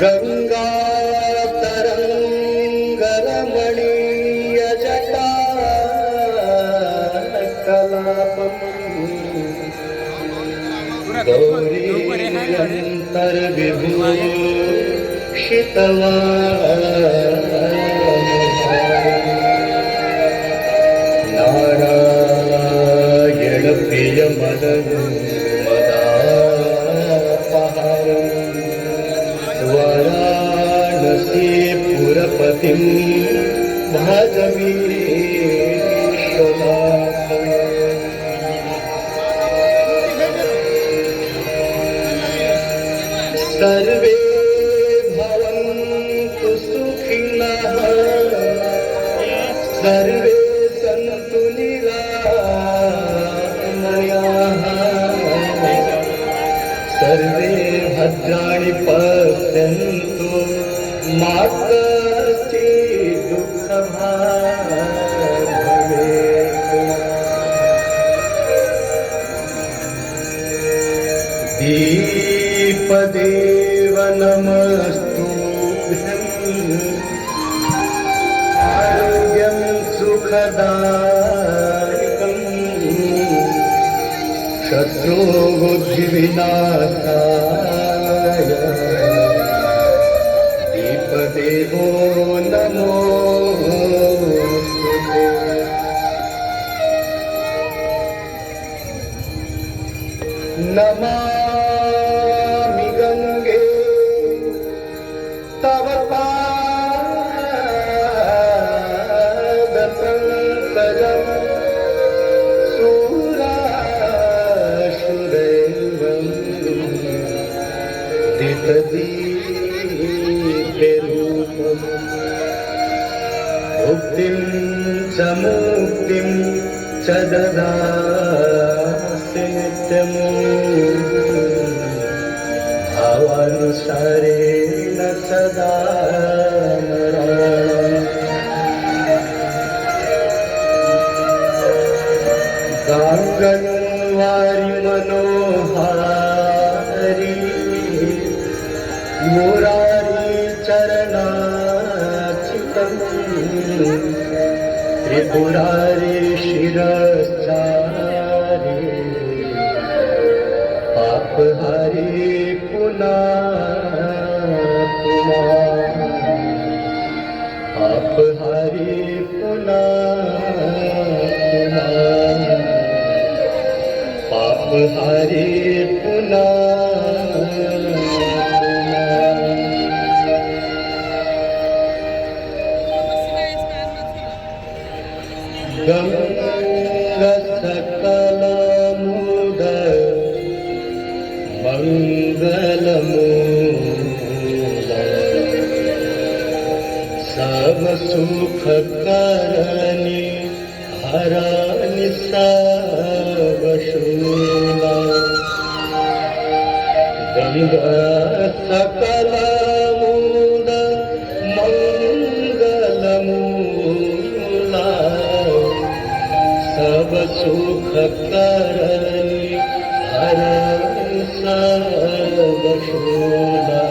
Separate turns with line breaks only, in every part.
गंगा तरंगरमणीय जटा कलापम गौरी अंतर्विभूषितवा नारायण प्रिय मदन वाराणसी पुरपतिं भजवीश्वनाथम् सर्वे भवन्तु सुखिनः सर्वे सन्तु निरामयाः सर्वे भद्राणि पश्यन्तु मा कश्चित् दुःखभाग् भवेत्। दीपदेव नमस्तुभ्यं आरोग्यं सुखदायकम् शत्रुबुद्धिविनाशाय दीपदेवो नमोस्तुते। नमामि गंगे तव पादपङ्कजं सुरासुरैवं दितदीप्यरूपम् मुक्तिं च मुक्तिं च ददासि नित्यम् भावानुसारेण सदा नराणाम्। गाङ्गन्वारि मनोहारी मुरारी चरणाचितम् त्रिपुरारी शिरश्चारी पापहारी पुनः पापहारी पुनः पापहारी पुनः गंगा सकलमुद मंगलमूल सब सुख करनी हरनि सब शूला। गंगा सकलमुद मंगलमूला सब सुख करनी हरनि सब शूला।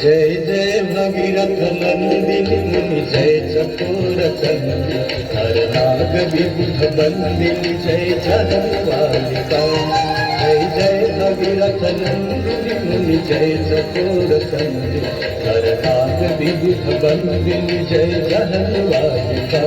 जय जय भगीरथ नंदिनी मुनि जय चकोर चंदी हर नाग विबुध बंदिनी जय जनवालिका। जय जय भगीरथ नंदिनी मुनि जय चकोर चंदी हर नाग विबुध बंदिनी जय जनवालिका।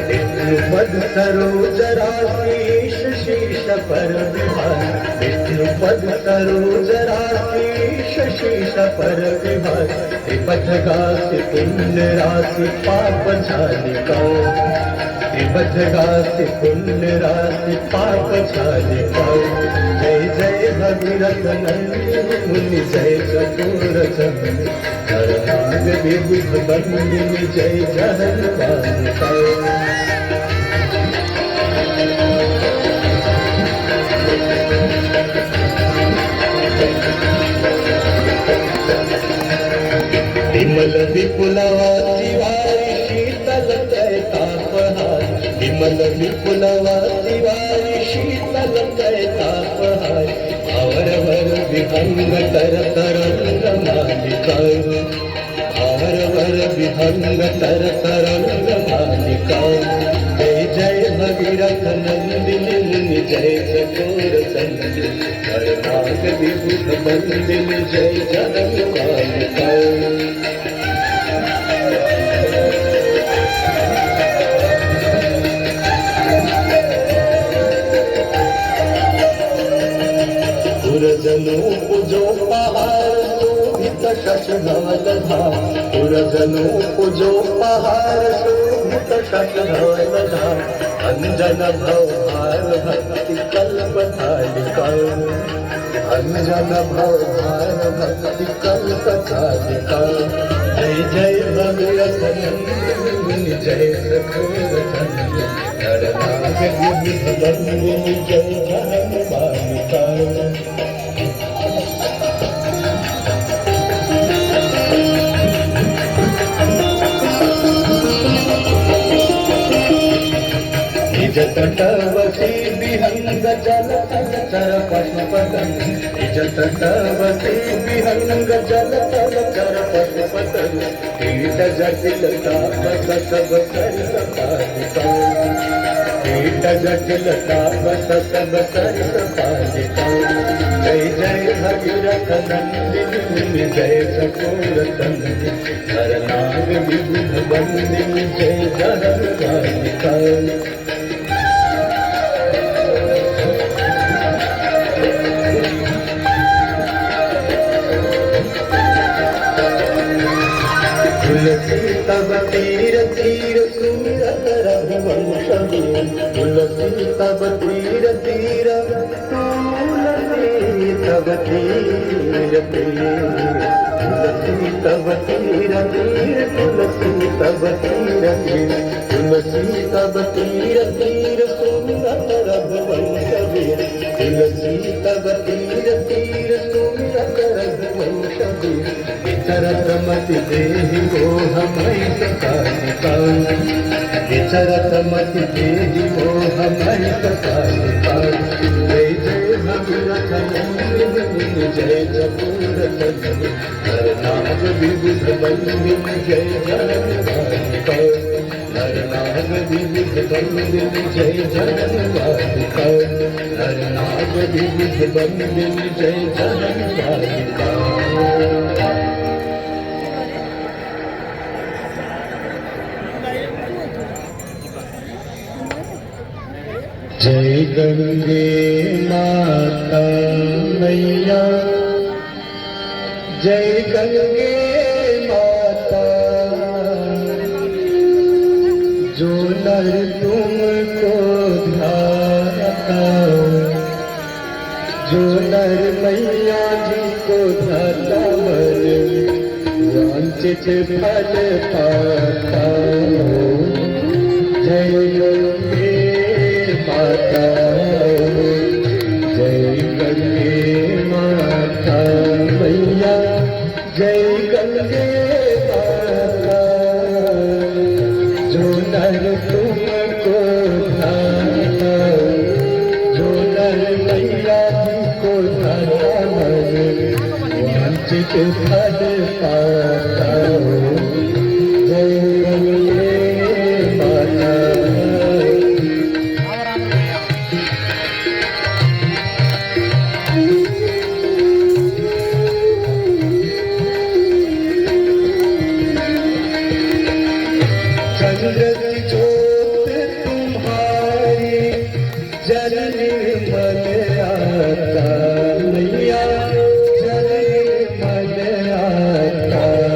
विष्णुपद सरोजराशीष शीश पर विभाग विष्णुपद सरोजराशीष शीश पर विभाग त्रिपथ गासी पुण्य राशि पाप झालिका। त्रिपथ गासी पुण्य राशि पाप झालिका। जय जय भगीरथ नंदिनी मुनि जय चकोर चंदी हर नाग विबुध बंदिनी जय जनवालिका। विपुलवासी वारी शीतल तय तापहार विमल विपुलवासी वारी शीतल तय तापहार आवरवर विहंग तर तरंग मालिका आवरवर विहंग तर तरंग मालिका जय जय भगीरथ नंदिनी मुनि जय चकोर संदिनी नाग विभुत बंदिनी जय जगन मालिका पुरजनो पूजो पहाड़ शोभित शशधवल धाम पुरजनो पूजो पहाड़ शोभित शशधवल धाम अंजन भव भार भक्ति कल्प थालिका अंजन भव भार भक्ति कल्प थालिका जय जय भगीरथ नंदिनी जय सखोर चंद्र नरनाग विभुत बंदिनी जय जगन मालिका निज तटवसी विहंग जल चर पशुपतन निज तटवसी विहंग जल चर पशुपतन कीट जटिल ताप सब सरित पालिका कीट जटिल ताप सब सरित पालिका जय जय भगीरथ नंदिनी मुनि जय चकोर संदिनी नरनाग विभुत बंदिनी जय जगन मालिका तुलसी तब तीर तीर सुमिरत रघुवंशमी तुलसी तब तीर तीर तुलसी तब तीर तीर तुलसी तब तीर तीर तुलसी तब तीर तीर तुलसी तब तीर तीर सुमिरत रघुवंशमी तुलसी तब तीर तीर सुमिरत रघुवंशमी विचरतमति देहि मोहमय कालिका विचरतमति देहि मोहमय कालिका जय जय भगीरथ नंदिनी जय चकोर चंदिनी नरनाग विभुत बंदिनी जय जगन मालिका नरनाग विभुत बंदिनी जय जगन मालिका नरनाग विभुत बंदिनी जय जगन मालिका जय गंगे माता मैया जय गंगे माता जो नर तुमको ध्याता जो नर मैया जी को ध्याता मन वांछित फल पाता जय गंगे माता जय गंगे माता मैया जय गंगे माता जो नर तुमको ध्याता जो नर मैया जी को ध्याता मन वांछित फल पाता जय गंगे माता चंद्र की ज्योत तुम्हारी जल निर्मल आता मैया जल निर्मल आता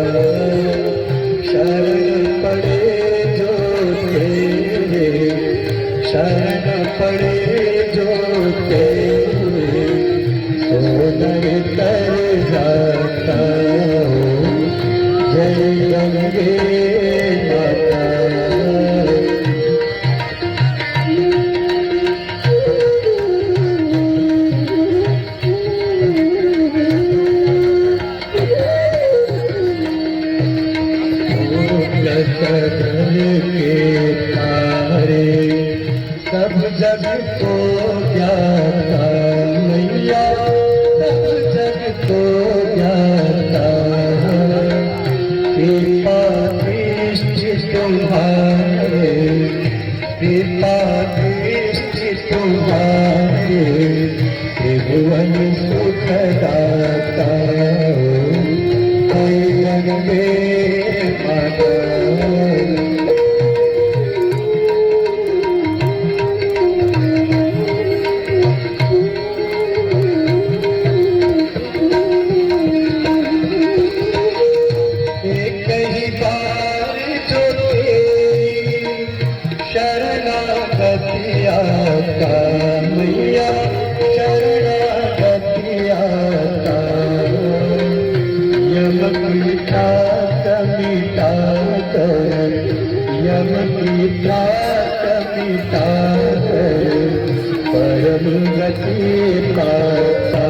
गंगती माता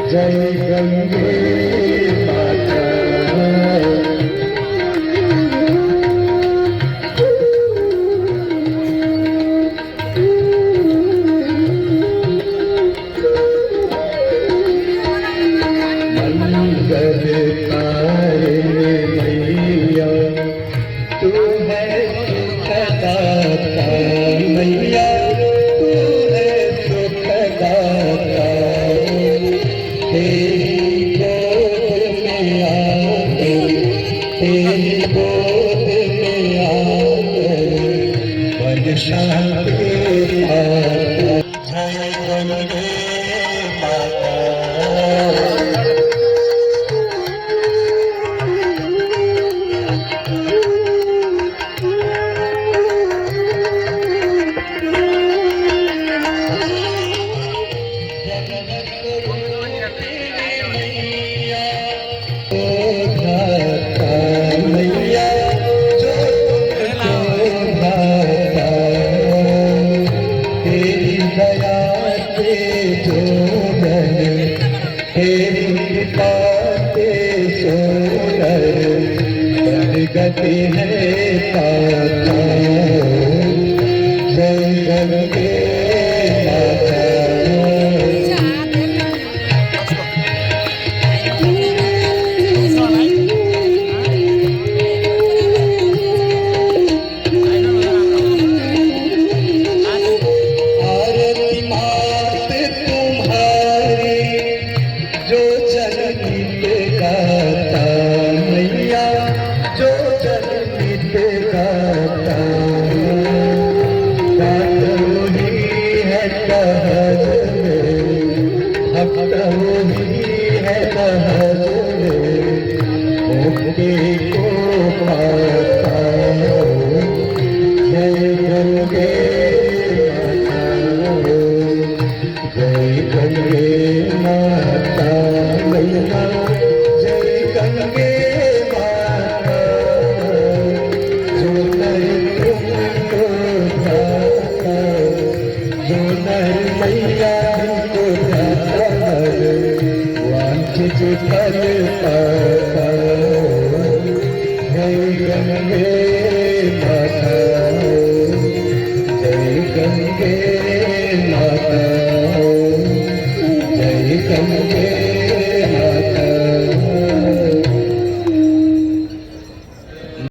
जय गंगे माता तारे मैया तू है सुखदाता मैया तू है सुखदाता तेरी गोद में आकर तेरी गोद में आकर बन शांति पाता जय गंगे माता मैया जो भाता तेरी दया से जो बने तेरी कृपा से सोनर प्रगति है पाता जय गंगे माता जो जनमित गाता मैया जो जनमित गाता बात वही है सहज में भक्त वही है सहज में मुक्ति को पाता जय गंगे जय गंगे माता मैया जय गंगे माता जो नर तुमको ध्याता जो नर मैया तुमको ध्याता वांछित फल पाता जय गंगे माता जय गंगे माता जय गंगे